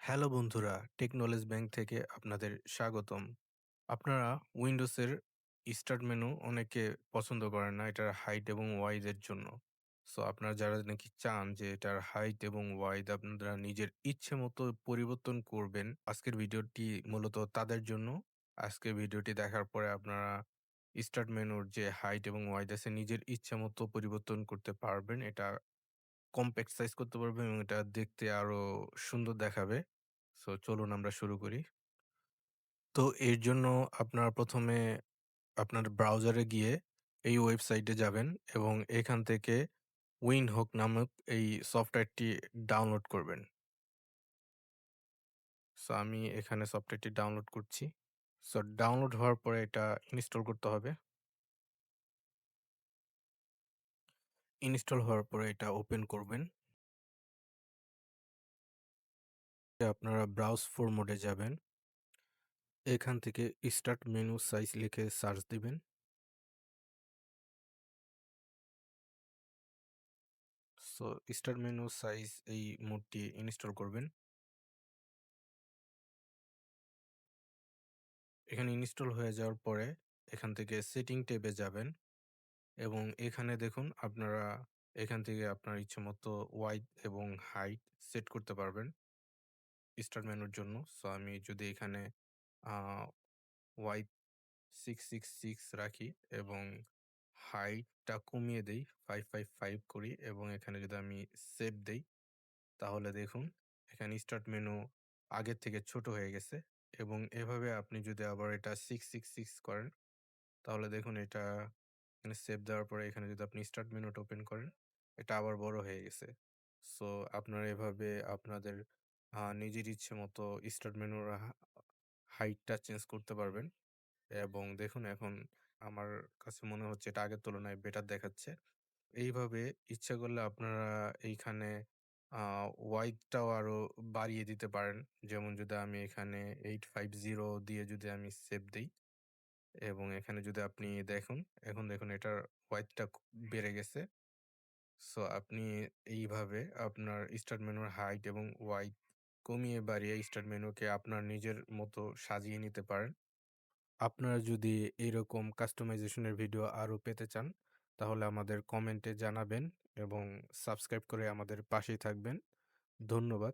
Hello বন্ধুরা, টেকনোলজ bank থেকে আপনাদের স্বাগতম। আপনারা উইন্ডোজের স্টার্ট মেনু অনেকে পছন্দ করেন না এটার হাইট এবং ওয়াইড এর জন্য। সো আপনারা যারা নাকি চান যে এটার হাইট এবং ওয়াইড আপনারা নিজের ইচ্ছে মতো পরিবর্তন করবেন, আজকের ভিডিওটি মূলত তাদের জন্য। আজকের ভিডিওটি দেখার পরে আপনারা স্টার্ট মেনুর যে হাইট এবং ওয়াইড আছে নিজের ইচ্ছে মতো পরিবর্তন করতে পারবেন। এটা কম্প্যাক্ট সাইজ করতে পারবেন এবং এটা দেখতে আরো সুন্দর দেখাবে। সো চলুন আমরা শুরু করি। তো এর জন্য আপনারা ১ম এ আপনার ব্রাউজারে গিয়ে এই ওয়েবসাইটে যাবেন এবং এখান থেকে উইন্ডহোক নামক এই সফটওয়্যারটি ডাউনলোড করবেন। সো আমি এখানে সফটওয়্যারটি ডাউনলোড করছি। সো ডাউনলোড হওয়ার পরে এটা ইনস্টল করতে হবে। ইনস্টল হওয়ার পরে এটা ওপেন করবেন। আপনারা ব্রাউজ ফর মোডে যাবেন। এখান থেকে স্টার্ট মেনু সাইজ লিখে সার্চ দিবেন। সো স্টার্ট মেনু সাইজ এই মোডটি ইনস্টল করবেন। এখানে ইনস্টল হয়ে যাওয়ার পরে এখান থেকে সেটিং ট্যাবে যাবেন এবং এখানে দেখুন আপনারা এখান থেকে আপনার ইচ্ছেমতো ওয়াইড এবং হাইট সেট করতে পারবেন স্টার্ট মেনুর জন্য। সো আমি যদি এখানে আ ওয়াইড 666 রাখি এবং হাইটটা কমিয়ে দেই 555 করি এবং এখানে যদি আমি সেভ দেই তাহলে দেখুন এখানে স্টার্ট মেনু আগের থেকে ছোট হয়ে গেছে এবং এভাবে আপনি যদি আবার এটা 666 করেন তাহলে দেখুন এটা এখানে সেভ দেওয়ার পরে এখানে যদি আপনি স্টার্ট মেনুটা ওপেন করেন, এটা আবার বড় হয়ে গেছে। সো আপনারা এভাবে আপনাদের নিজের ইচ্ছে মতো স্টার্ট মেনুর হাইটটা চেঞ্জ করতে পারবেন এবং দেখুন এখন আমার কাছে মনে হচ্ছে এটা আগের তুলনায় বেটার দেখাচ্ছে। এইভাবে ইচ্ছা করলে আপনারা এইখানে আ ওয়াইডটাও আরো বাড়িয়ে দিতে পারেন। যেমন যদি আমি এখানে 850 দিয়ে যদি আমি সেভ দেই এবং এখানে যদি আপনি দেখুন, এখন দেখুন এটার ওয়াইডটা বেড়ে গেছে। সো আপনি এইভাবে আপনার স্টার্ট মেনুর হাইট এবং ওয়াইড কমিয়ে বাড়িয়ে স্টার্ট মেনুকে আপনার নিজের মতো সাজিয়ে নিতে পারেন। আপনারা যদি এইরকম কাস্টমাইজেশন এর ভিডিও আরো পেতে চান, তাহলে আমাদের কমেন্টে জানাবেন এবং সাবস্ক্রাইব করে আমাদের পাশেই থাকবেন। ধন্যবাদ।